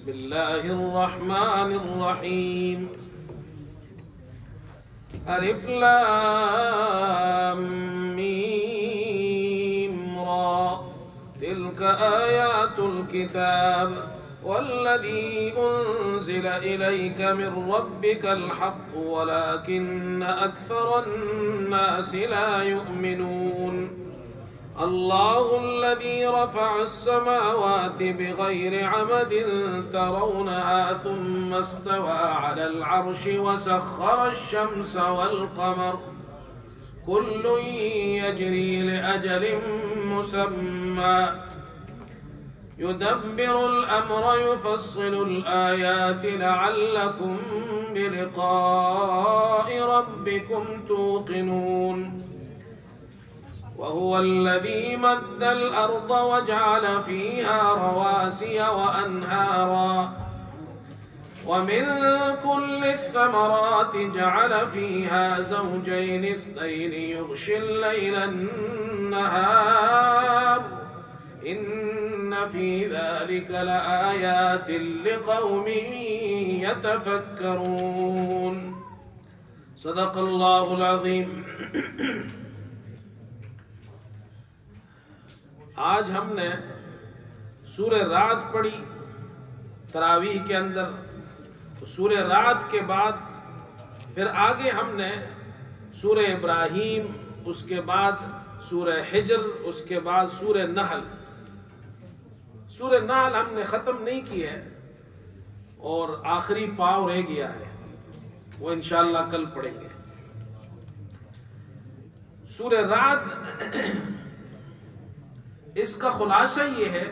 بسم اللہ الرحمن الرحیم الف لام میم را تلک آیات الكتاب والذی انزل الیک من ربک الحق ولكن اکثر الناس لا یؤمنون اللہ الذی رفع السماوات بغیر عمد ترونها ثم استوى على العرش وسخر الشمس والقمر كل يجري لأجل مسمى يدبر الأمر يفصل الآيات لعلكم بلقاء ربكم توقنون وهو الذي مد الأرض وجعل فيها رواسي وأنهارا ومن كل الثمرات جعل فيها زوجين اثنين يغشي الليل النهار إن في ذلك لآيات لقوم يتفكرون صدق الله العظيم۔ آج ہم نے سورہ رعد پڑھی تراویح کے اندر، سورہ رعد کے بعد پھر آگے ہم نے سورہ ابراہیم، اس کے بعد سورہ حجر، اس کے بعد سورہ نحل۔ سورہ نحل ہم نے ختم نہیں کی ہے اور آخری پاؤ رہ گیا ہے، وہ انشاءاللہ کل پڑھیں گے۔ سورہ رعد اس کا خلاصہ یہ ہے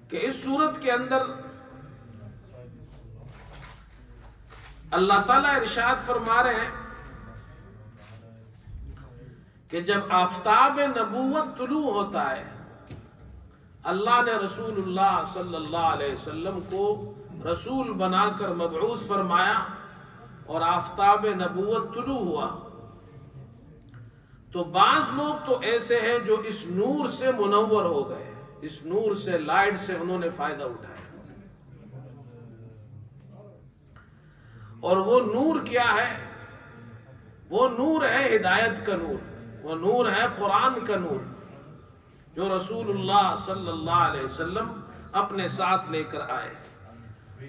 کہ اس سورت کے اندر اللہ تعالیٰ ارشاد فرما رہے ہیں کہ جب آفتاب نبوت طلوع ہوتا ہے، اللہ نے رسول اللہ صلی اللہ علیہ وسلم کو رسول بنا کر مبعوث فرمایا اور آفتاب نبوت طلوع ہوا، تو بعض لوگ تو ایسے ہیں جو اس نور سے منور ہو گئے، اس نور سے، لائٹ سے انہوں نے فائدہ اٹھایا۔ اور وہ نور کیا ہے؟ وہ نور ہے ہدایت کا نور، وہ نور ہے قرآن کا نور جو رسول اللہ صلی اللہ علیہ وسلم اپنے ساتھ لے کر آئے۔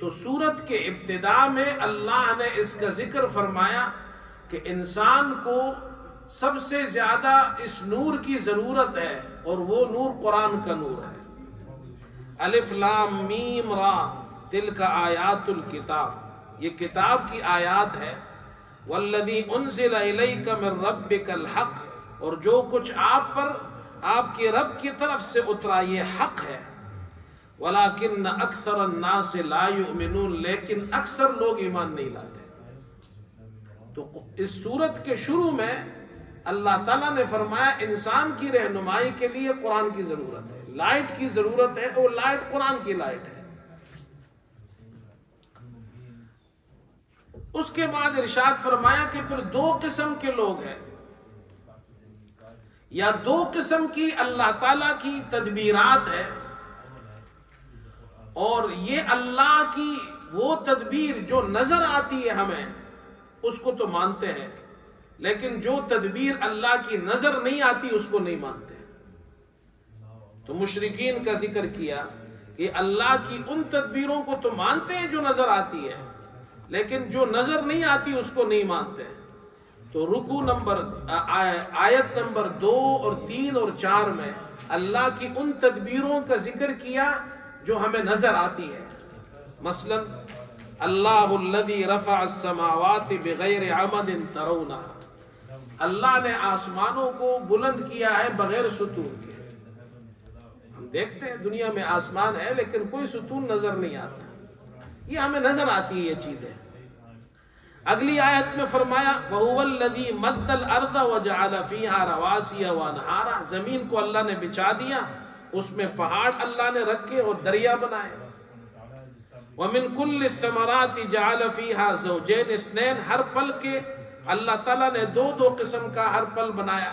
تو سورت کے ابتدا میں اللہ نے اس کا ذکر فرمایا کہ انسان کو سب سے زیادہ اس نور کی ضرورت ہے اور وہ نور قرآن کا نور ہے۔ الف لام میم را تلک آیات الکتاب، یہ کتاب کی آیات ہے۔ والذی انزل الیک من ربک الحق، اور جو کچھ آپ پر آپ کے رب کی طرف سے اترا یہ حق ہے۔ ولکن اکثر الناس لا یؤمنون، لیکن اکثر لوگ ایمان نہیں لاتے۔ تو اس سورت کے شروع میں اللہ تعالیٰ نے فرمایا انسان کی رہنمائی کے لیے قرآن کی ضرورت ہے، لائٹ کی ضرورت ہے، اور لائٹ قرآن کی لائٹ ہے۔ اس کے بعد ارشاد فرمایا کہ پھر دو قسم کے لوگ ہیں، یا دو قسم کی اللہ تعالیٰ کی تدبیرات ہے، اور یہ اللہ کی وہ تدبیر جو نظر آتی ہے ہمیں اس کو تو مانتے ہیں، لیکن جو تدبیر اللہ کی نظر نہیں آتی اس کو نہیں مانتے۔ تو مشرکین کا ذکر کیا کہ اللہ کی ان تدبیروں کو تو مانتے ہیں جو نظر آتی ہے، لیکن جو نظر نہیں آتی اس کو نہیں مانتے۔ تو رکوع نمبر آیت نمبر 2 اور 3 اور 4 میں اللہ کی ان تدبیروں کا ذکر کیا جو ہمیں نظر آتی ہے۔ مثلا اللہ الذی رفع السماوات بغیر عمد ترونها، اللہ نے آسمانوں کو بلند کیا ہے بغیر ستون کے۔ ہم دیکھتے ہیں دنیا میں آسمان ہے لیکن کوئی ستون نظر نہیں آتا، یہ ہمیں نظر آتی ہے یہ چیزیں۔ اگلی آیت میں فرمایا وَهُوَ الَّذِي مَدَّ الْأَرْضَ وَجَعَلَ فِيهَا رَوَاسِيَ وَأَنْهَارًا، زمین کو اللہ نے بچھا دیا، اس میں پہاڑ اللہ نے رکھے اور دریا بنائے۔ وَمِن كُلِّ الثَّمَرَاتِ جَعَلَ فِيهَا زَوْجَيْنِ اثْنَيْنِ، ہر پل کے اللہ تعالیٰ نے دو قسم کا ہر پل بنایا۔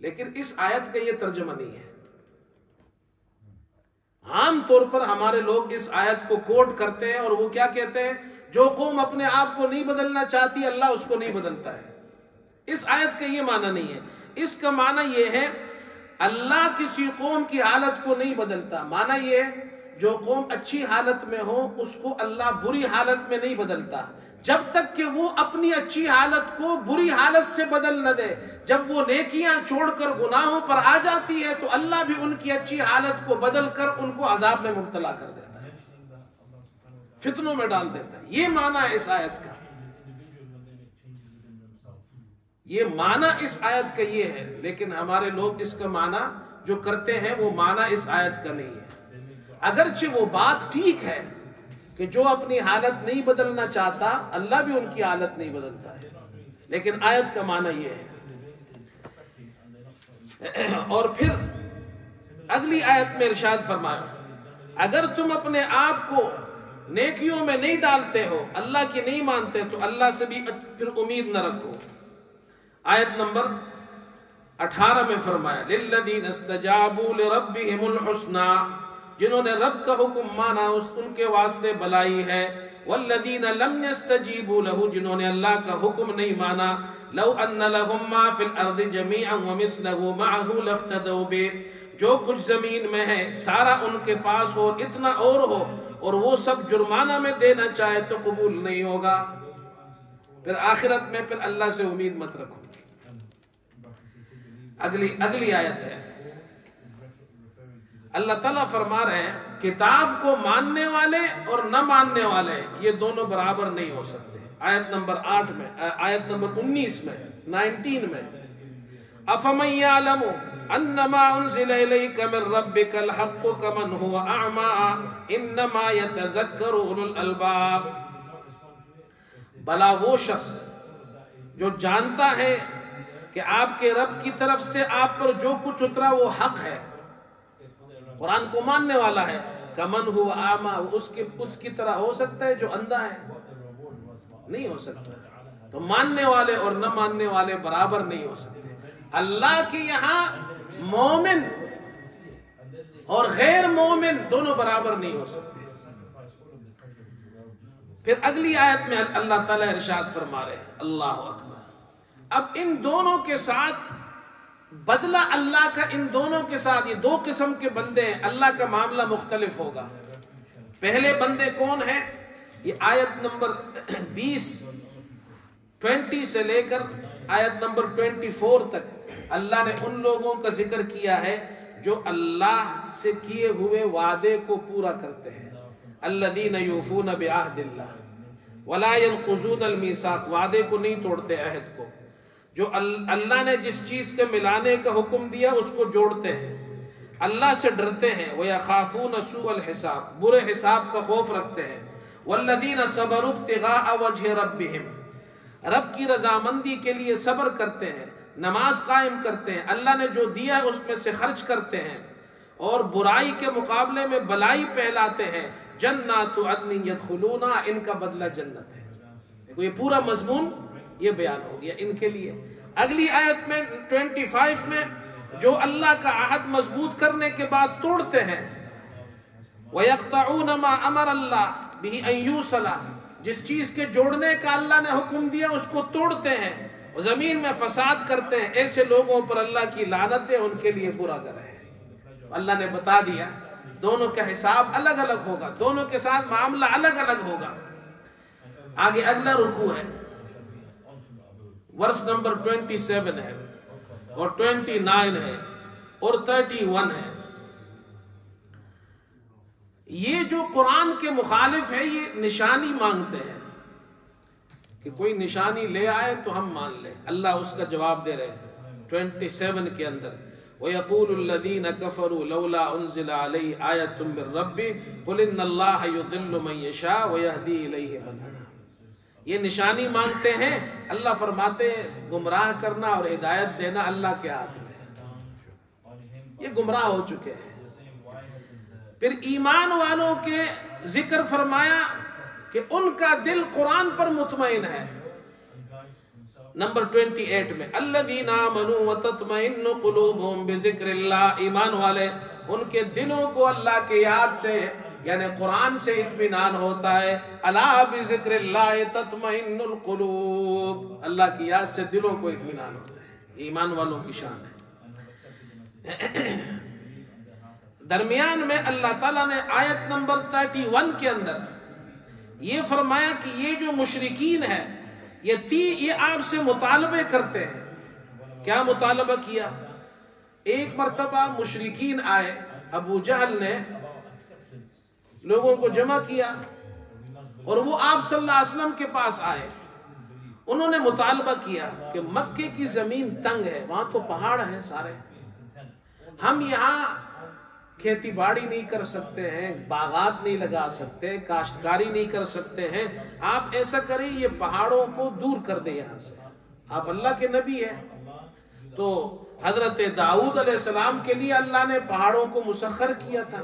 لیکن اس آیت کا یہ ترجمہ نہیں ہے۔ عام طور پر ہمارے لوگ اس آیت کو کوٹ کرتے ہیں اور وہ کیا کہتے ہیں، جو قوم اپنے آپ کو نہیں بدلنا چاہتی اللہ اس کو نہیں بدلتا ہے۔ اس آیت کا یہ معنی نہیں ہے۔ اس کا معنی یہ ہے اللہ کسی قوم کی حالت کو نہیں بدلتا، معنی یہ ہے جو قوم اچھی حالت میں ہو اس کو اللہ بری حالت میں نہیں بدلتا، جب تک کہ وہ اپنی اچھی حالت کو بری حالت سے بدل نہ دے۔ جب وہ نیکیاں چھوڑ کر گناہوں پر آ جاتی ہے تو اللہ بھی ان کی اچھی حالت کو بدل کر ان کو عذاب میں مبتلا کر دیتا ہے، فتنوں میں ڈال دیتا ہے۔ یہ معنی ہے اس آیت کا، یہ معنی اس آیت کا یہ ہے، لیکن ہمارے لوگ اس کا معنی جو کرتے ہیں وہ معنی اس آیت کا نہیں ہے۔ اگرچہ وہ بات ٹھیک ہے کہ جو اپنی حالت نہیں بدلنا چاہتا اللہ بھی ان کی حالت نہیں بدلتا ہے، لیکن آیت کا معنی یہ ہے۔ اور پھر اگلی آیت میں ارشاد فرمایا اگر تم اپنے آپ کو نیکیوں میں نہیں ڈالتے ہو، اللہ کی نہیں مانتے، تو اللہ سے بھی پھر امید نہ رکھو۔ آیت نمبر 18 میں فرمایا للذین استجابوا لربهم الحسنى، جنہوں نے رب کا حکم مانا ان کے واسطے بلائی ہے، والذین لم یستجیبوا له، جنہوں نے اللہ کا حکم نہیں مانا، لو ان لهم ما فی الارض جميعا ومثله معه لافتدوا به، جو کچھ زمین میں ہے سارا ان کے پاس ہو، اتنا اور وہ سب جرمانہ میں دینا چاہے تو قبول نہیں ہوگا۔ پھر آخرت میں پھر اللہ سے امید مت رکھو۔ اگلی آیت ہے، اللہ تعالیٰ فرما رہے ہیں کتاب کو ماننے والے اور نہ ماننے والے یہ دونوں برابر نہیں ہو سکتے۔ آیت نمبر 8 میں، آیت نمبر 19 میں، 19 میں، أَفَمَنْ يَعْلَمُ أَنَّمَا أُنزِلَ إِلَيْكَ مِنْ رَبِّكَ الْحَقُّ كَمَنْ هُوَ أَعْمَى إِنَّمَا يَتَذَكَّرُ أُولُو الْأَلْبَابِ، بھلا وہ شخص جو جانتا ہے کہ آپ کے رب کی طرف سے آپ پر جو کچھ اترا وہ حق ہے، قرآن کو ماننے والا ہے، کمن ہوا اعمیٰ، اس کی طرح ہو سکتا ہے جو اندھا ہے؟ نہیں ہو سکتا۔ تو ماننے والے اور نہ ماننے والے برابر نہیں ہو سکتے۔ اللہ کے یہاں مومن اور غیر مومن دونوں برابر نہیں ہو سکتے۔ پھر اگلی آیت میں اللہ تعالیٰ ارشاد فرما رہے ہیں، اللہ اکبر، اب ان دونوں کے ساتھ بدلہ اللہ کا، ان دونوں کے ساتھ یہ دو قسم کے بندے ہیں، اللہ کا معاملہ مختلف ہوگا۔ پہلے بندے کون ہیں؟ یہ آیت نمبر 20 سے لے کر آیت نمبر 24 تک اللہ نے ان لوگوں کا ذکر کیا ہے جو اللہ سے کیے ہوئے وعدے کو پورا کرتے ہیں، الذین یوفون بعہد اللہ ولا ینقضون المیثاق، وعدے کو نہیں توڑتے، عہد کو، جو اللہ نے جس چیز کے ملانے کا حکم دیا اس کو جوڑتے ہیں، اللہ سے ڈرتے ہیں، وَيَخَافُونَ سُوءَ الْحِسَابِ، برے حساب کا خوف رکھتے ہیں، وَالَّذِينَ صَبَرُوا ابْتِغَاءَ وَجْهِ رَبِّهِمْ، رب کی رضامندی کے لیے صبر کرتے ہیں، نماز قائم کرتے ہیں، اللہ نے جو دیا ہے اس میں سے خرچ کرتے ہیں، اور برائی کے مقابلے میں بلائی پہلاتے ہیں، جنات عدن یدخلونہا، ان کا بدلہ جنت ہے۔ دیکھو یہ پورا مضمون یہ بیان ہو گیا ان کے لیے۔ اگلی آیت میں 25 میں جو اللہ کا عہد مضبوط کرنے کے بعد توڑتے ہیں، وَيَقْطَعُونَ مَا أَمَرَ اللَّهُ بِهِ أَن يُوصَلَ، جس چیز کے جوڑنے کا اللہ نے حکم دیا اس کو توڑتے ہیں، اور زمین میں فساد کرتے ہیں، ایسے لوگوں پر اللہ کی لعنت ہے، ان کے لیے برا گر ہے۔ اللہ نے بتا دیا دونوں کا حساب الگ الگ ہوگا، دونوں کے ساتھ معاملہ الگ الگ ہوگا۔ آگے اگلا رکوع ہے، ورس نمبر 27 ہے اور 29 ہے اور 31 ہے۔ یہ جو قرآن کے مخالف ہے یہ نشانی مانگتے ہیں کہ کوئی نشانی لے آئے تو ہم مان لیں۔ اللہ اس کا جواب دے رہے ہیں 27 کے اندر، وَيَقُولُ الَّذِينَ كَفَرُوا لَوْلَا أُنزِلَ عَلَيْهِ آيَةٌ مِّن رَّبِّهِ قُلْ إِنَّ اللَّهَ يُضِلُّ مَن يَشَاءُ وَيَهْدِي إِلَيْهِ مَنْ هَدَىٰ۔ یہ نشانی مانگتے ہیں، اللہ فرماتے ہیں گمراہ کرنا اور ہدایت دینا اللہ کے ہاتھ میں ہے، یہ گمراہ ہو چکے ہیں۔ پھر ایمان والوں کے ذکر فرمایا کہ ان کا دل قرآن پر مطمئن ہے، نمبر 28 میں الذین آمنوا وتطمئن قلوبهم بذکر اللہ، ایمان والے ان کے دلوں کو اللہ کے یاد سے یعنی قرآن سے اطمینان ہوتا ہے. الا بذکر اللہ تطمئن القلوب، اللہ کی یاد سے دلوں کو اطمینان ہوتا ہے. ایمان والوں کی شان ہے. درمیان میں اللہ تعالیٰ نے آیت نمبر 31 کے اندر یہ فرمایا کہ یہ جو مشرکین ہیں یہ آپ سے مطالبے کرتے ہیں. کیا مطالبہ کیا؟ ایک مرتبہ مشرکین آئے، ابو جہل نے لوگوں کو جمع کیا اور وہ آپ صلی اللہ علیہ وسلم کے پاس آئے. انہوں نے مطالبہ کیا کہ مکے کی زمین تنگ ہے، وہاں تو پہاڑ ہیں سارے، ہم یہاں کھیتی باڑی نہیں کر سکتے ہیں، باغات نہیں لگا سکتے، کاشتکاری نہیں کر سکتے ہیں. آپ ایسا کریں یہ پہاڑوں کو دور کر دیں یہاں سے، آپ اللہ کے نبی ہیں. تو حضرت داؤد علیہ السلام کے لیے اللہ نے پہاڑوں کو مسخر کیا تھا.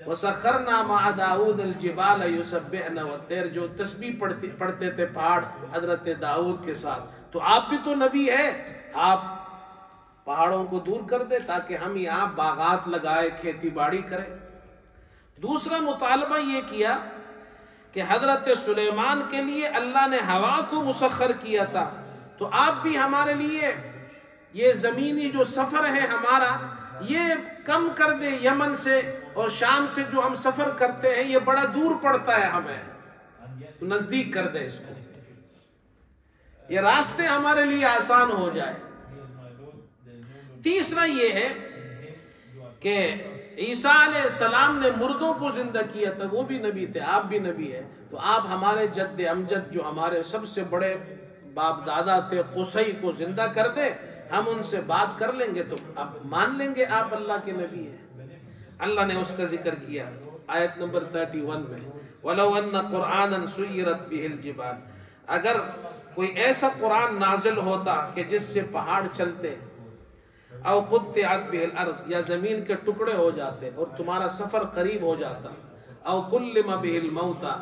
وَسَخَّرْنَا مَعَ دَاؤُدَ الْجِبَالَ يُسَبِّحْنَ وَالطَّيْرَ، جو تسبیح پڑھتے تھے پہاڑ حضرت داؤد کے ساتھ. تو آپ بھی تو نبی ہیں، آپ پہاڑوں کو دور کر دے تاکہ ہم یہاں باغات لگائے، کھیتی باڑی کریں. دوسرا مطالبہ یہ کیا کہ حضرت سلیمان کے لیے اللہ نے ہوا کو مسخر کیا تھا، تو آپ بھی ہمارے لیے یہ زمینی جو سفر ہے ہمارا یہ کم کر دے. یمن سے اور شام سے جو ہم سفر کرتے ہیں یہ بڑا دور پڑتا ہے ہمیں، تو نزدیک کر دے اس کو، یہ راستے ہمارے لیے آسان ہو جائے. تیسرا یہ ہے کہ عیسیٰ علیہ السلام نے مردوں کو زندہ کیا تھا، وہ بھی نبی تھے، آپ بھی نبی ہیں. تو آپ ہمارے جد امجد جو ہمارے سب سے بڑے باپ دادا تھے قصی کو زندہ کر دے، ہم ان سے بات کر لیں گے تو آپ مان لیں گے آپ اللہ کے نبی ہیں. اللہ نے اس کا ذکر کیا آیت نمبر 31 میں وَلَوْ أَنَّ قُرْآنًا سُيِّرَتْ بِهِ الْجِبَالِ، اگر کوئی ایسا قرآن نازل ہوتا کہ جس سے پہاڑ چلتے، او قطعت بِهِ الْأَرْض، یا زمین کے ٹکڑے ہو جاتے اور تمہارا سفر قریب ہو جاتا، او كُلِّمَ بِهِ الْمَوْتَى،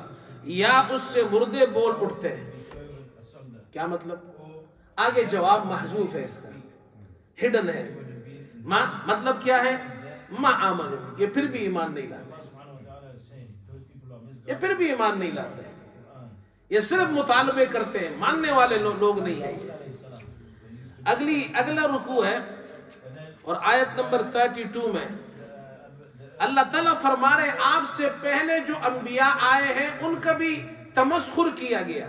یا اس سے مردے بول اٹھتے. کیا مطلب؟ آگے جواب محذوف ہے، اس کا ہڈن ہے. مطلب کیا ہے؟ ما آمنو، یہ پھر بھی ایمان نہیں لاتے، یہ پھر بھی ایمان نہیں لاتے، یہ صرف مطالبے کرتے ہیں، ماننے والے لوگ نہیں ہیں. اگلا رکوع ہے اور آیت نمبر 32 میں اللہ تعالیٰ فرما رہے آپ سے پہلے جو انبیاء آئے ہیں ان کا بھی تمسخر کیا گیا،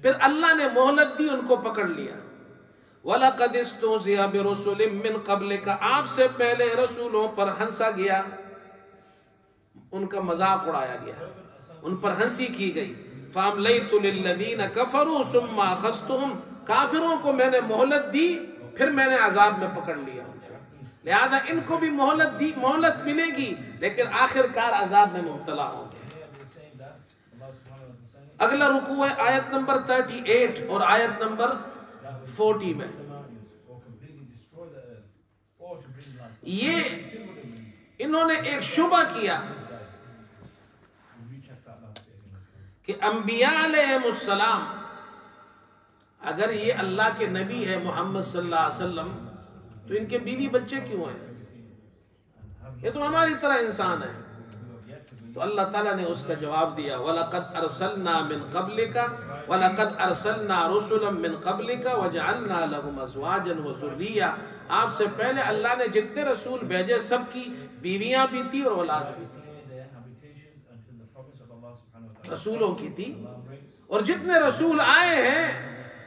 پھر اللہ نے مہلت دی، ان کو پکڑ لیا. وَلَقَدِ اسْتُهْزِئَ بِرُسُلٍ مِّن قَبْلِكَ، آپ سے پہلے رسولوں پر ہنسا گیا، ان کا مذاق اڑایا گیا، ان پر ہنسی کی گئی. فَأَمْلَيْتُ لِلَّذِينَ كَفَرُوا ثُمَّ أَخَذْتُهُمْ، کافروں کو میں نے مہلت دی پھر میں نے عذاب میں پکڑ لیا. لہذا ان کو بھی مہلت ملے گی لیکن آخر کار عذاب میں مبتلا ہوں گے. اگلا رکوع ہے آیت نمبر 38 اور آیت نمبر 40 میں. یہ انہوں نے ایک شبہ کیا کہ انبیاء علیہ السلام اگر یہ اللہ کے نبی ہے محمد صلی اللہ علیہ وسلم تو ان کے بیوی بچے کیوں ہیں؟ یہ تو ہماری طرح انسان ہے. تو اللہ تعالیٰ نے اس کا جواب دیا وَلَقَدْ أَرْسَلْنَا مِن قَبْلِكَ وَلَقَدْ أَرْسَلْنَا رُسُلًا مِن قَبْلِكَ وَجَعَلْنَا لَهُمْ أَزْوَاجًا وَذُرِّيَّةً، آپ سے پہلے اللہ نے جتنے رسول بھیجے سب کی بیویاں بھی تھی اور اولاد بھی تھی، رسولوں کی تھی. اور جتنے رسول آئے ہیں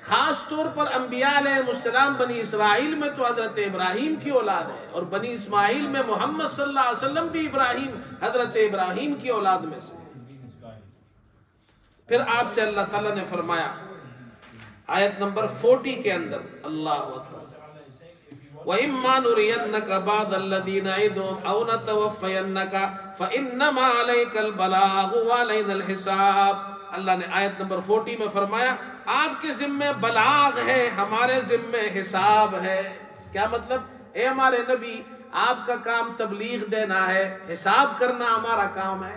خاص طور پر انبیاء علیہ السلام بنی اسرائیل میں تو حضرت ابراہیم کی اولاد ہے، اور بنی اسماعیل میں محمد صلی اللہ علیہ وسلم بھی حضرت ابراہیم کی اولاد میں سے. پھر آپ سے اللہ تعالیٰ نے فرمایا آیت نمبر 40 کے اندر، اللہ اکبر، وَإِمَّا نُرِيَنَّكَ بَعْضَ الَّذِي نَعِدُهُمْ أَوْ نَتَوَفَّيَنَّكَ فَإِنَّمَا عَلَيْكَ الْبَلَاغُ وَعَلَيْنَا الْحِسَابُ. اللہ نے آیت نمبر 40 میں فرمایا آپ کے ذمہ بلاغ ہے، ہمارے ذمہ حساب ہے. کیا مطلب؟ اے ہمارے نبی آپ کا کام تبلیغ دینا ہے، حساب کرنا ہمارا کام ہے،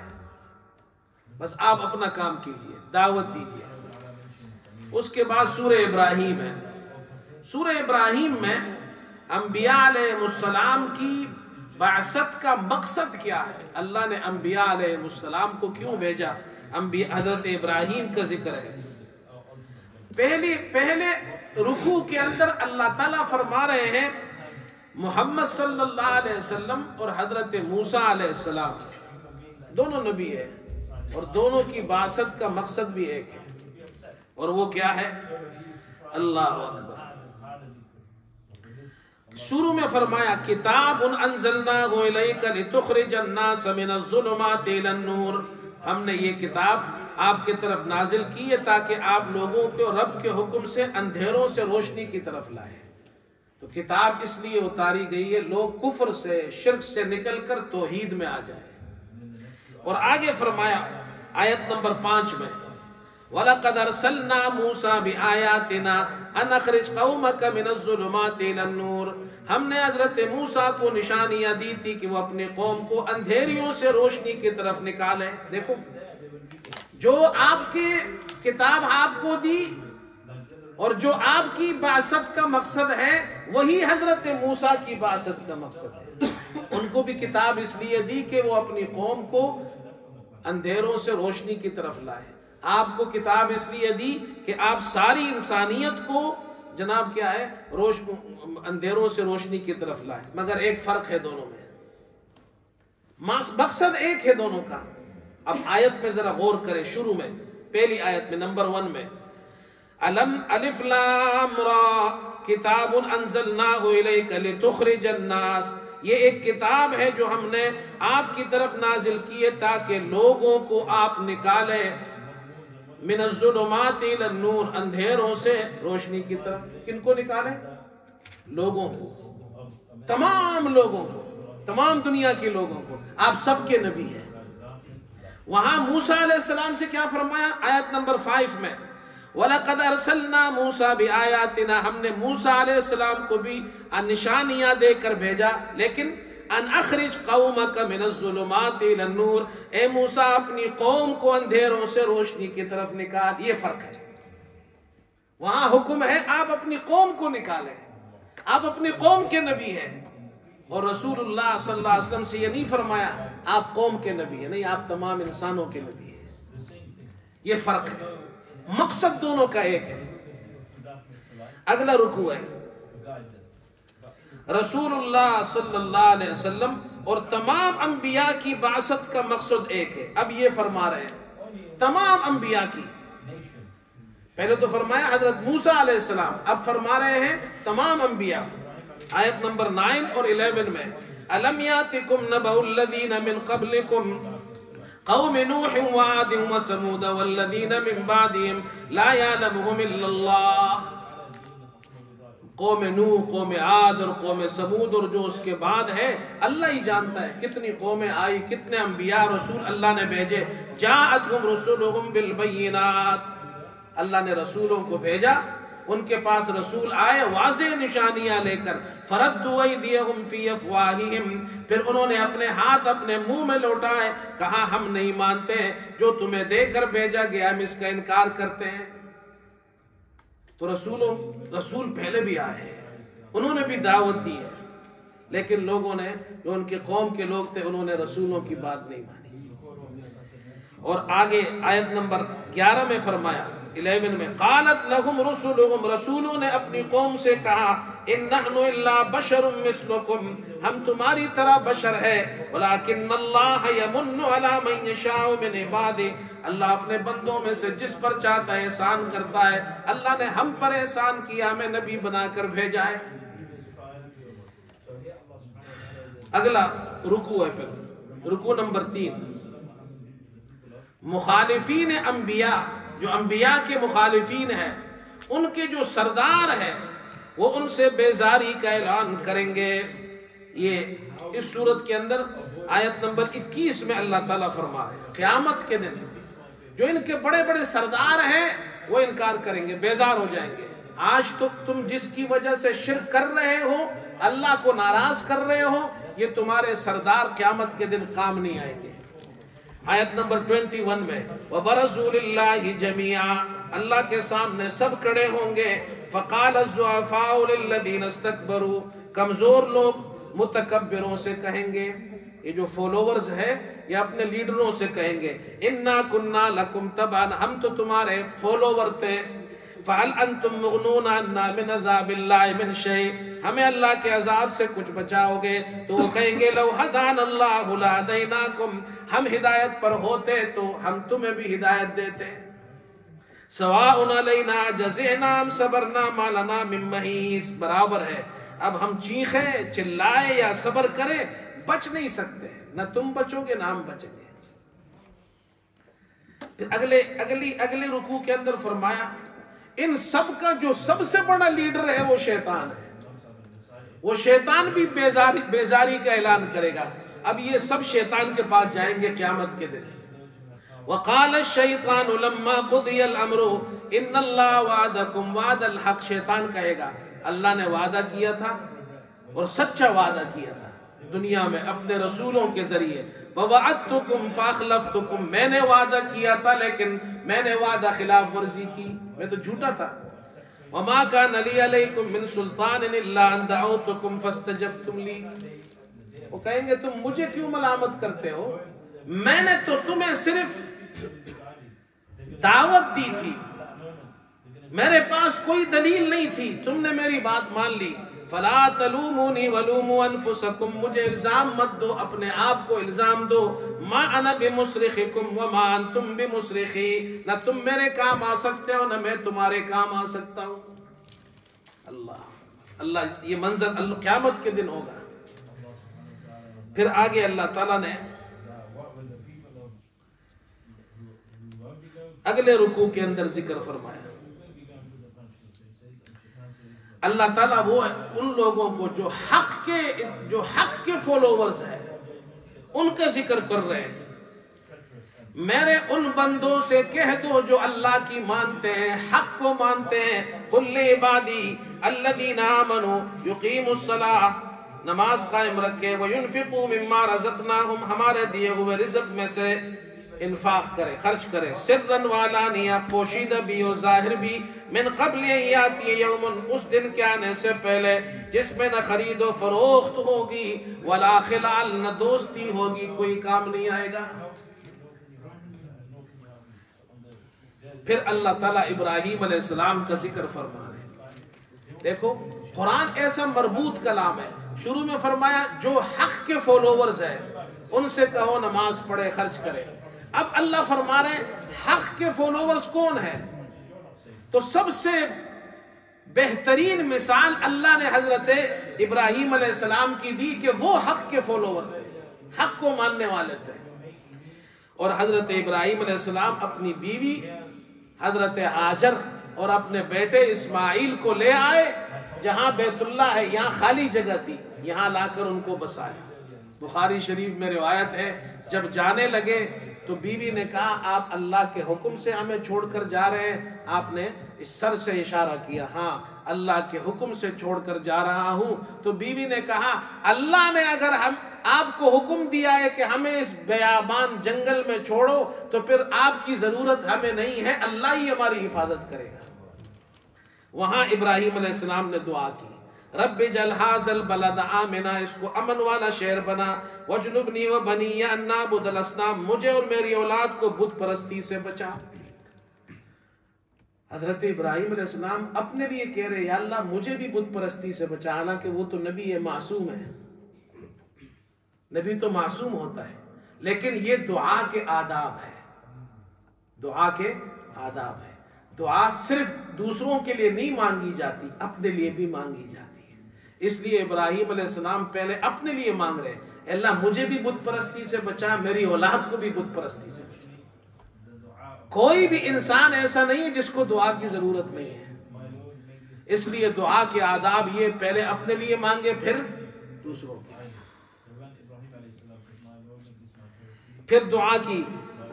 بس آپ اپنا کام کیجئے، دعوت دیجئے. اس کے بعد سورہ ابراہیم ہے. سورہ ابراہیم میں انبیاء علیہ السلام کی بعثت کا مقصد کیا ہے, اللہ نے انبیاء علیہ السلام کو کیوں بھیجا, حضرت ابراہیم کا ذکر ہے. پہلے رکوع کے اندر اللہ تعالیٰ فرما رہے ہیں محمد صلی اللہ علیہ وسلم اور حضرت موسیٰ علیہ السلام دونوں نبی ہیں, اور دونوں کی بعثت کا مقصد بھی ایک ہے, اور وہ کیا ہے؟ اللہ اکبر. شروع میں فرمایا کتاب انزلناہ الیک لتخرج الناس من الظلمات الی النور, ہم نے یہ کتاب آپ کی طرف نازل کی ہے تاکہ آپ لوگوں کو رب کے حکم سے اندھیروں سے روشنی کی طرف لائیں. تو کتاب اس لیے اتاری گئی ہے لوگ کفر سے شرک سے نکل کر توحید میں آ جائیں. اور آگے فرمایا آیت نمبر 5 میں وَلَقَدْ أَرْسَلْنَا مُوسَى بِآيَاتِنَا أَنْ أَخْرِجْ قَوْمَكَ مِنَ الظُّلُمَاتِ إِلَى النُّورِ, ہم نے حضرت موسیٰ کو نشانیاں دی تھی کہ وہ اپنے قوم کو اندھیریوں سے روشنی کی طرف نکالے. دیکھو جو آپ کی کتاب آپ کو دی اور جو آپ کی بعثت کا مقصد ہے وہی حضرت موسیٰ کی بعثت کا مقصد ہے. ان کو بھی کتاب اس لیے دی کہ وہ اپنی قوم کو اندھیروں سے روشنی کی طرف لائے. آپ کو کتاب اس لیے دی کہ آپ ساری انسانیت کو جناب کیا ہے اندھیروں سے روشنی کی طرف لائے. مگر ایک فرق ہے دونوں میں, مقصد ایک ہے دونوں کا. اب آیت میں ذرا غور کریں. شروع میں پہلی آیت میں نمبر 1 میں الف لام را کتاب انزلناہ الیک لتخرج الناس, یہ ایک کتاب ہے جو ہم نے آپ کی طرف نازل کی ہے تاکہ لوگوں کو آپ نکالے من الظلمات الی النور, اندھیروں سے روشنی کی طرف. کن کو نکالے؟ لوگوں کو, تمام لوگوں کو, تمام دنیا کے لوگوں کو. آپ سب کے نبی ہیں. وہاں موسیٰ علیہ السلام سے کیا فرمایا آیت نمبر 5 میں وَلَقَدْ أَرْسَلْنَا مُوسَى بِآيَاتِنَا, ہم نے موسیٰ علیہ السلام کو بھی نشانیاں دے کر بھیجا, لیکن ان اخرج قومک من الظلمات الی النور, اے موسیٰ اپنی قوم کو اندھیروں سے روشنی کی طرف نکال. یہ فرق ہے. وہاں حکم ہے آپ اپنی قوم کو نکالیں, آپ اپنی قوم کے نبی ہیں. اور رسول اللہ صلی اللہ علیہ وسلم سے یہ نہیں فرمایا آپ قوم کے نبی ہیں, نہیں, آپ تمام انسانوں کے نبی ہیں. یہ فرق ہے, مقصد دونوں کا ایک ہے. اگلا رکوع ہے رسول اللہ صلی اللہ علیہ وسلم اور تمام انبیاء کی بعثت کا مقصد ایک ہے. اب یہ فرما رہے ہیں تمام انبیاء کی. پہلے تو فرمایا حضرت موسیٰ علیہ السلام, اب فرما رہے ہیں تمام انبیاء. آیت نمبر 9 اور 11 میں أَلَمْ يَأْتِكُمْ نَبَأُ الَّذِينَ مِنْ قَبْلِكُمْ قَوْمِ نُوحٍ وَعَادٍ وَثَمُودَ وَالَّذِينَ مِنْ بَعْدِهِمْ لَا يَعْلَمُهُمْ إِلَّا اللَّهُ. قوم نوح, قوم عاد اور قوم ثمود اور جو اس کے بعد ہے اللہ ہی جانتا ہے کتنی قومیں آئی, کتنے انبیاء رسول اللہ نے بھیجے. جاءتهم رسلهم بالبينات, اللہ نے رسولوں کو بھیجا, ان کے پاس رسول آئے واضح نشانیاں لے کر. فردوا ایدیہم فی افواہہم, پھر انہوں نے اپنے ہاتھ اپنے منہ میں لوٹائے, کہا ہم نہیں مانتے ہیں جو تمہیں دے کر بھیجا گیا, ہم اس کا انکار کرتے ہیں. تو رسول پہلے بھی آئے ہیں, انہوں نے بھی دعوت دی ہے, لیکن لوگوں نے جو ان کے قوم کے لوگ تھے انہوں نے رسولوں کی بات نہیں مانی. اور آگے آیت نمبر 11 میں فرمایا 11 میں قالت لهم رسلهم, رسولوں نے اپنی قوم سے کہا ان نحن الا بشر مثلکم, ہم تمہاری طرح بشر ہے. ولكن اللہ یمن علی من یشاء من عباده, اللہ اپنے بندوں میں سے جس پر چاہتا ہے احسان کرتا ہے. اللہ نے ہم پر احسان کیا, ہمیں نبی بنا کر بھیجا ہے. اگلا رکوع ہے, پھر رکوع نمبر 3 مخالفین انبیاء, جو انبیاء کے مخالفین ہیں ان کے جو سردار ہیں وہ ان سے بیزاری کا اعلان کریں گے. یہ اس صورت کے اندر آیت نمبر 21 میں اللہ تعالیٰ فرما ہے قیامت کے دن جو ان کے بڑے بڑے سردار ہیں وہ انکار کریں گے, بیزار ہو جائیں گے. آج تو تم جس کی وجہ سے شرک کر رہے ہو, اللہ کو ناراض کر رہے ہو, یہ تمہارے سردار قیامت کے دن کام نہیں آئیں گے. آیت نمبر 21 میں وَبَرَزُوا لِلَّهِ جَمِيعًا, اللہ کے سامنے سب کھڑے ہوں گے. فقال الضعفاء للذین استکبروا، کمزور لوگ متکبروں سے کہیں گے، یہ جو فالوورز ہے یہ اپنے لیڈروں سے کہیں گے، انا کننا لکم تبعا، ہم تو تمہارے فالوور تھے. فَهَلْ أَنْتُمْ مُغْنُونَ عَنَّا مِنْ عَذَابِ اللَّهِ مِنْ شَيْءٍ، ہمیں اللہ کے عذاب سے کچھ بچاؤ گے؟ تو وہ کہیں گے لَوْ هَدَانَ اللَّهُ لَهَدَيْنَاكُمْ، ہم ہدایت پر ہوتے تو ہم تمہیں بھی ہدایت دیتے. سَوَاءٌ عَلَيْنَا جَزِعْنَا أَمْ صَبَرْنَا مَا لَنَا مِن مَّحِيصٍ، برابر ہے، اب ہم چیخیں چلائیں یا صبر کریں بچ نہیں سکتے، نہ تم بچو گے نہ ہم بچیں گے. پھر اگلے رکوع کے اندر فرمایا ان سب کا جو سب سے بڑا لیڈر ہے وہ شیطان ہے، وہ شیطان بھی بیزاری کا اعلان کرے گا. اب یہ سب شیطان کے پاس جائیں گے قیامت کے دن. وقال الشیطان لما قضی الامر ان اللہ وعدکم وعد الحق، شیطان کہے گا اللہ نے وعدہ کیا تھا اور سچا وعدہ کیا تھا دنیا میں اپنے رسولوں کے ذریعے. وَوَعَدْتُكُمْ فَأَخْلَفْتُكُمْ، میں نے وعدہ کیا تھا لیکن میں نے وعدہ خلاف ورزی کی، میں تو جھوٹا تھا. وَمَا كَانَ لِي عَلَيْكُمْ مِنْ سُلْطَانٍ إِلَّا أَنْ دَعَوْتُكُمْ فَاسْتَجَبْتُمْ لِي. وہ کہیں گے تم مجھے کیوں ملامت کرتے ہو، میں نے تو تمہیں صرف دعوت دی تھی، میرے پاس کوئی دلیل نہیں تھی، تم نے میری بات مان لی. فلا تلومونی ولوموا انفسکم، مجھے الزام مت دو، اپنے آپ کو الزام دو. ما انا بمصرخکم وما انتم بمصرخی، نہ تم میرے کام آ سکتے ہو نہ میں تمہارے کام آ سکتا ہوں. اللہ یہ منظر قیامت کے دن ہوگا. پھر آگے اللہ تعالیٰ نے اگلے رکوع کے اندر ذکر فرمایا. اللہ تعالیٰ وہ ان لوگوں کو جو حق کے فالوورز ہیں ان کا ذکر کر رہے ہیں. میرے ان بندوں سے کہہ دو جو اللہ کی مانتے ہیں، حق کو مانتے ہیں. قُلْ لِعِبَادِي الَّذِينَ آمَنُوا يُقِيمُوا الصَّلَاةَ، نماز قائم رکھے، وَيُنْفِقُوا مِمَّا رَزَقْنَاهُمْ، ہمارے دیے ہوئے رزق میں سے انفاق کرے، خرچ کرے. سرًا وعلانیہ، پوشیدہ بھی اور ظاہر بھی. من قبل یاتی یوم، اس دن کے آنے سے پہلے جس میں نہ خرید و فروخت ہوگی، ولا خلال، نہ دوستی ہوگی، کوئی کام نہیں آئے گا. پھر اللہ تعالیٰ ابراہیم علیہ السلام کا ذکر فرما رہے ہیں. دیکھو قرآن ایسا مربوط کلام ہے. شروع میں فرمایا جو حق کے فالوورز ہیں ان سے کہو نماز پڑھے، خرچ کرے. اب اللہ فرما رہے ہیں حق کے فالوورز کون ہیں؟ تو سب سے بہترین مثال اللہ نے حضرت ابراہیم علیہ السلام کی دی کہ وہ حق کے فالوور تھے، حق کو ماننے والے تھے. اور حضرت ابراہیم علیہ السلام اپنی بیوی حضرت ہاجر اور اپنے بیٹے اسماعیل کو لے آئے، جہاں بیت اللہ ہے یہاں خالی جگہ تھی، یہاں لا کر ان کو بسایا. بخاری شریف میں روایت ہے جب جانے لگے تو بیوی نے کہا آپ اللہ کے حکم سے ہمیں چھوڑ کر جا رہے ہیں؟ آپ نے اس سر سے اشارہ کیا، ہاں اللہ کے حکم سے چھوڑ کر جا رہا ہوں. تو بیوی نے کہا اللہ نے اگر آپ کو حکم دیا ہے کہ ہمیں اس بیابان جنگل میں چھوڑو تو پھر آپ کی ضرورت ہمیں نہیں ہے، اللہ ہی ہماری حفاظت کرے گا. وہاں ابراہیم علیہ السلام نے دعا کی رب اجعل ھذا البلد آمنا، اس کو امن والا شہر بنا، واجنبنی وبنی ان نعبد الاصنام، مجھے اور میری اولاد کو بت پرستی سے بچا. حضرت ابراہیم علیہ السلام اپنے لیے کہہ رہے یا اللہ مجھے بھی بت پرستی سے بچا، حالانکہ وہ تو نبی ہے، معصوم ہے. نبی تو معصوم ہوتا ہے، لیکن یہ دعا کے آداب ہے، دعا کے آداب ہے. دعا صرف دوسروں کے لیے نہیں مانگی جاتی، اپنے لیے بھی مانگی جاتی ہے. اس لیے ابراہیم علیہ السلام پہلے اپنے لیے مانگ رہے ہیں اللہ مجھے بھی بت پرستی سے بچا، میری اولاد کو بھی بت پرستی سے بچا. کوئی بھی انسان ایسا نہیں ہے جس کو دعا کی ضرورت نہیں ہے. اس لیے دعا کے آداب یہ پہلے اپنے لیے مانگے پھر دوسروں کے. پھر دعا کی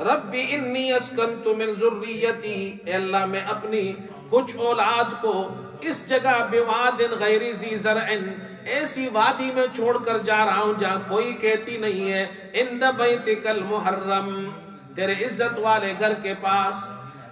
رب انی اسکنت من ذریتی، اے اللہ میں اپنی کچھ اولاد کو اس جگہ بواد غیر ذی زرع، ایسی وادی میں چھوڑ کر جا رہا ہوں جہاں کوئی کہتی نہیں ہے، عند بیتک المحرم، تیرے عزت والے گھر کے پاس.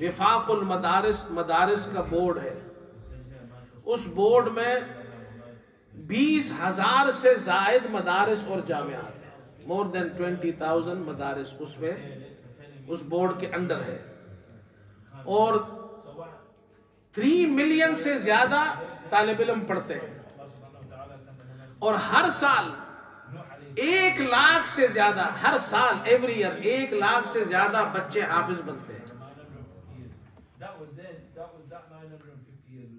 وفاق المدارس مدارس کا بورڈ ہے، اس بورڈ میں 20,000 سے زائد مدارس اور جامعات ہیں، more than 20,000 مدارس اس میں اس بورڈ کے اندر ہے، اور 3 ملین سے زیادہ طالب علم پڑھتے ہیں، اور ہر سال 1 لاکھ سے زیادہ، ہر سال ایوری ایئر 1 لاکھ سے زیادہ بچے حافظ بنتے ہیں۔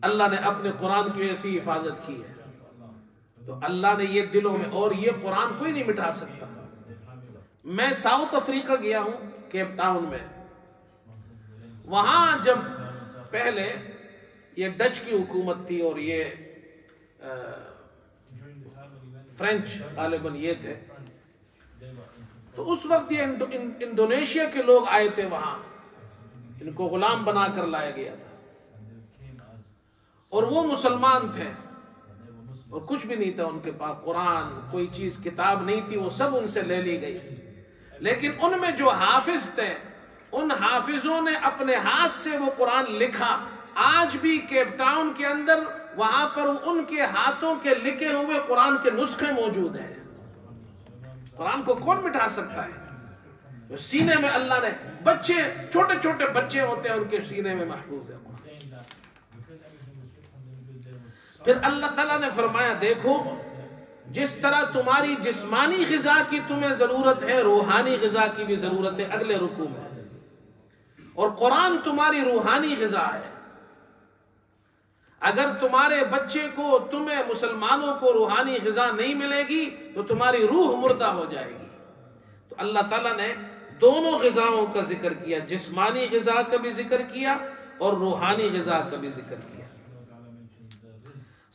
اللہ نے اپنے قرآن کی ایسی حفاظت کی ہے، تو اللہ نے یہ دلوں میں، اور یہ قرآن کوئی نہیں مٹا سکتا۔ میں ساؤتھ افریقہ گیا ہوں، کیپ ٹاؤن میں، وہاں جب پہلے یہ ڈچ کی حکومت تھی اور یہ فرینچ غالباً یہ تھے، تو اس وقت یہ انڈونیشیا کے لوگ آئے تھے وہاں، ان کو غلام بنا کر لایا گیا تھا، اور وہ مسلمان تھے اور کچھ بھی نہیں تھا ان کے پاس، قرآن کوئی چیز کتاب نہیں تھی، وہ سب ان سے لے لی گئی، لیکن ان میں جو حافظ تھے ان حافظوں نے اپنے ہاتھ سے وہ قرآن لکھا۔ آج بھی کیپ ٹاؤن کے اندر وہاں پر ان کے ہاتھوں کے لکھے ہوئے قرآن کے نسخے موجود ہیں۔ قرآن کو کون مٹا سکتا ہے؟ سینے میں اللہ نے، بچے چھوٹے چھوٹے بچے ہوتے ہیں ان کے سینے میں محفوظ ہے قرآن۔ پھر اللہ تعالیٰ نے فرمایا دیکھو جس طرح تمہاری جسمانی غذا کی تمہیں ضرورت ہے، روحانی غذا کی بھی ضرورت ہے، اگلے رکوع میں، اور قرآن تمہاری روحانی غذا ہے۔ اگر تمہارے بچے کو، تمہیں مسلمانوں کو روحانی غذا نہیں ملے گی تو تمہاری روح مردہ ہو جائے گی۔ تو اللہ تعالیٰ نے دونوں غذاؤں کا ذکر کیا، جسمانی غذا کا بھی ذکر کیا اور روحانی غذا کا بھی ذکر کیا۔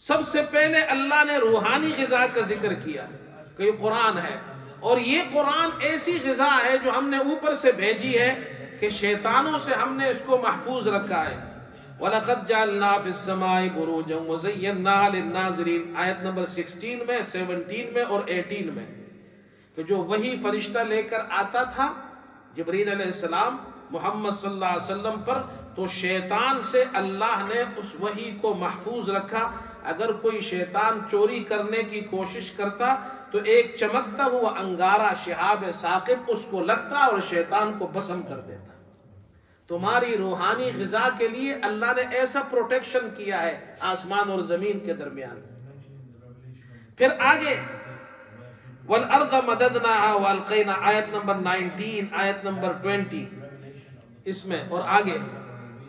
سب سے پہلے اللہ نے روحانی غذا کا ذکر کیا کہ یہ قرآن ہے، اور یہ قرآن ایسی غذا ہے جو ہم نے اوپر سے بھیجی ہے کہ شیطانوں سے ہم نے اس کو محفوظ رکھا ہے۔ وَلَقَدْ جَعَلْنَا فِي السَّمَاءِ بُرُوجًا وَزَيَّنَّاهَا لِلنَّاظِرِينَ، آیت نمبر 16 میں، 17 میں اور 18 میں، کہ جو وہی فرشتہ لے کر آتا تھا جبرائیل علیہ السلام محمد صلی اللہ علیہ وسلم پر، تو شیطان سے اللہ نے اس وحی کو محفوظ رکھا۔ اگر کوئی شیطان چوری کرنے کی کوشش کرتا تو ایک چمکتا ہوا انگارہ شہاب ثاقب اس کو لگتا اور شیطان کو بسم کر دیتا۔ تمہاری روحانی غذا کے لیے اللہ نے ایسا پروٹیکشن کیا ہے آسمان اور زمین کے درمیان۔ پھر آگے وَالْأَرْضَ مَدَدْنَاهَا وَأَلْقَيْنَا، آیت نمبر 19، آیت نمبر 20 اس میں، اور آگے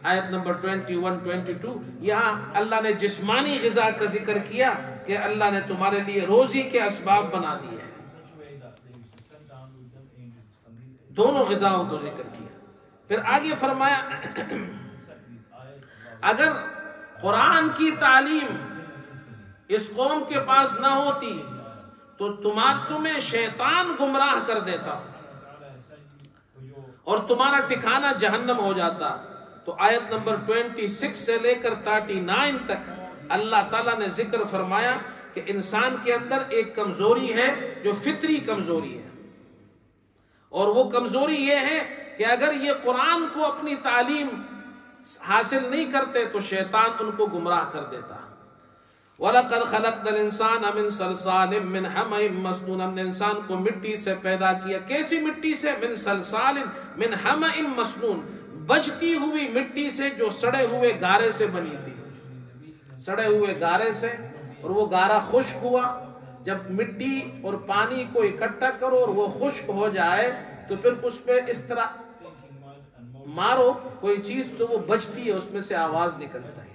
آیت نمبر 21، 22، یہاں اللہ نے جسمانی غذا کا ذکر کیا کہ اللہ نے تمہارے لیے روزی کے اسباب بنا دیے ہیں، دونوں غذاؤں کو ذکر کیا۔ پھر آگے فرمایا اگر قرآن کی تعلیم اس قوم کے پاس نہ ہوتی تو تمہیں شیطان گمراہ کر دیتا اور تمہارا ٹھکانہ جہنم ہو جاتا۔ تو آیت نمبر 26 سے لے کر 39 تک اللہ تعالیٰ نے ذکر فرمایا کہ انسان کے اندر ایک کمزوری ہے جو فطری کمزوری ہے، اور وہ کمزوری یہ ہے کہ اگر یہ قرآن کو اپنی تعلیم حاصل نہیں کرتے تو شیطان ان کو گمراہ کر دیتا۔ وَلَقَدْ خَلَقْنَا الْإِنسَانَ مِنْ صَلْصَالٍ مِنْ حَمَإٍ مَسْنُونٍ، ہم نے انسان کو مٹی سے پیدا کیا۔ کیسی مٹی سے؟ مِنْ صَلْصَالٍ مِنْ حَمَإٍ مَسْنُونٍ، بجتی ہوئی مٹی سے جو سڑے ہوئے گارے سے بنی تھی، سڑے ہوئے گارے سے، اور وہ گارا خشک ہوا۔ جب مٹی اور پانی کو اکٹھا کرو اور وہ خشک ہو جائے تو پھر اس پہ اس طرح مارو کوئی چیز تو وہ بجتی ہے، اس میں سے آواز نکلتا ہے۔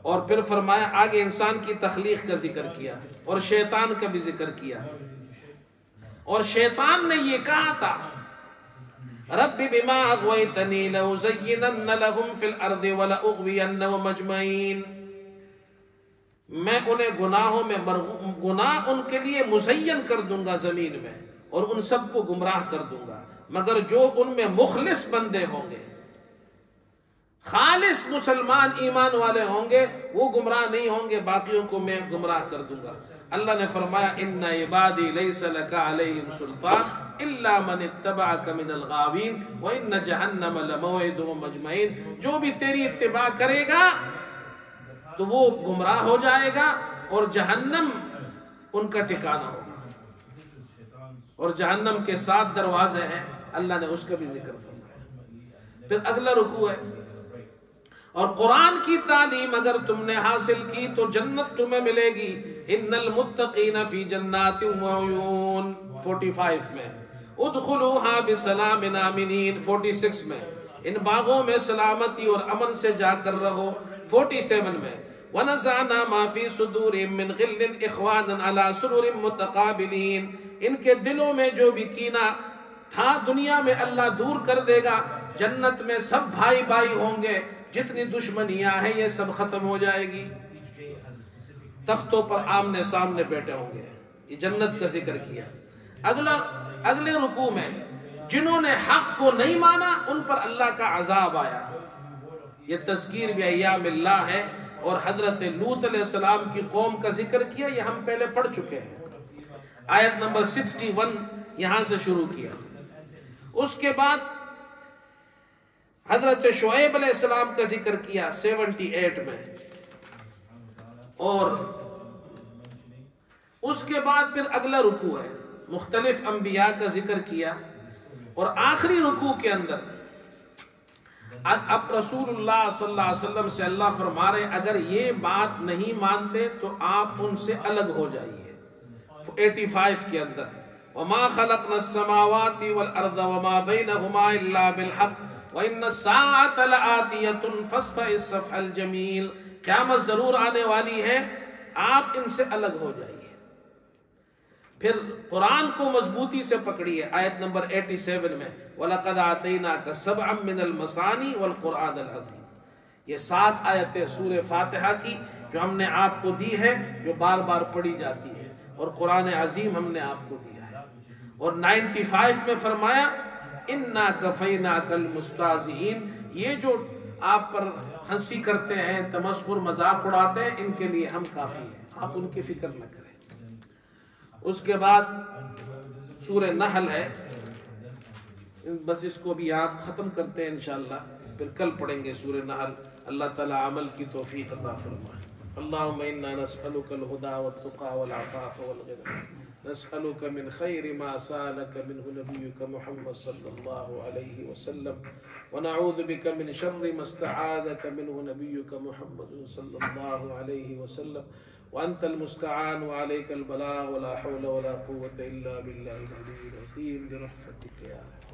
اور پھر فرمایا آگے انسان کی تخلیق کا ذکر کیا اور شیطان کا بھی ذکر کیا، اور شیطان نے یہ کہا تھا رب بما اغویتنی لأزینن لهم فی الارض ولأغوینہم اجمعین، میں انہیں گناہوں میں گناہ ان کے لیے مزین کر دوں گا زمین میں، اور ان سب کو گمراہ کر دوں گا، مگر جو ان میں مخلص بندے ہوں گے، خالص مسلمان ایمان والے ہوں گے، وہ گمراہ نہیں ہوں گے، باقیوں کو میں گمراہ کر دوں گا۔ اللہ نے فرمایا ان عبادی لیس لک علیہم سلطان، الا من اتبعك من الغاوین وان جہنم لموعدهم اجمعین، جو بھی تیری اتباع کرے گا تو وہ گمراہ ہو جائے گا اور جہنم ان کا ٹھکانہ ہوگا، اور جہنم کے 7 دروازے ہیں، اللہ نے اس کا بھی ذکر فرمایا۔ پھر اگلا رکوع ہے، اور قرآن کی تعلیم اگر تم نے حاصل کی تو جنت تمہیں ملے گی۔ ان المتقین فی جنات وعیون 45 میں، ادخلوها بسلام آمنین 46 میں، ان باغوں میں سلامتی اور امن سے جا کر رہو 47 میں، وَنَزَعْنَا مَا فِي صُدُورِهِم مِّن غِلٍّ إِخْوَانًا عَلَىٰ سُرُرٍ مُتَقَابِلِينَ، ان کے دلوں میں جو بھی کینہ تھا دنیا میں اللہ دور کر دے گا، جنت میں سب بھائی بھائی ہوں گے، جتنی دشمنیاں ہیں یہ سب ختم ہو جائے گی، تختوں پر آمنے سامنے بیٹھے ہوں گے۔ یہ جنت کا ذکر کیا۔ اگلے رکوع میں جنہوں نے حق کو نہیں مانا ان پر اللہ کا عذاب آیا، یہ تذکیر بھی ایام اللہ ہے، اور حضرت لوط علیہ السلام کی قوم کا ذکر کیا، یہ ہم پہلے پڑھ چکے ہیں، آیت نمبر 61 یہاں سے شروع کیا۔ اس کے بعد حضرت شعیب علیہ السلام کا ذکر کیا 78 میں، اور اس کے بعد پھر اگلا رکوع ہے، مختلف انبیاء کا ذکر کیا، اور آخری رکوع کے اندر اب رسول اللہ صلی اللہ علیہ وسلم سے اللہ فرما رہے اگر یہ بات نہیں مانتے تو آپ ان سے الگ ہو جائیے۔ 85 کے اندر وَمَا خَلَقْنَا السَّمَاوَاتِ وَالْأَرْضَ وَمَا بَيْنَهُمَا إِلَّا بِالْحَقِّ وَإِنَّ السَّاعَةَ لَآتِيَةٌ فَاصْفَحِ الصَّفْحَ الْجَمِيلَ، قیامت ضرور آنے والی ہے، آپ ان سے الگ ہو جائیے۔ پھر قرآن کو مضبوطی سے پکڑیے، آیت نمبر 87 میں وَلَقَدْ آتَيْنَاكَ سَبْعًا مِّنَ الْمَثَانِي وَالْقُرْآنِ الْعَظِيمِ، یہ 7 آیتیں سورہ فاتحہ کی جو ہم نے آپ کو دی ہے، جو بار بار پڑھی جاتی ہے، اور قرآن عظیم ہم نے آپ کو دیا ہے۔ اور 95 میں فرمایا اِنَّا كَفَيْنَاكَ الْمُسْتَهْزِئِينَ، یہ جو آپ پر ہنسی کرتے ہیں، تمسخر مذاق اڑاتے ہیں، ان کے لیے ہم کافی ہیں، آپ ان کی فکر نہ کریں۔ اس کے بعد سورہ نحل ہے، بس اس کو بھی آپ ختم کرتے ہیں انشاءاللہ، پھر کل پڑھیں گے سورہ نحل۔ اللہ تعالی عمل کی توفیق عطا فرمائے۔ اللہم انا نسألک الہدى والتقى والعفاف والغنى، نسألک من خیر ما سألک منہ نبیک محمد صلی اللہ علیہ وسلم، ونعوذ بک من شر ما استعاذک منہ نبیک محمد صلی اللہ علیہ وسلم، وأنت المستعان وعليك البلاغ ولا حول ولا قوة إلا بالله العلي العظيم برحمتك يا رب۔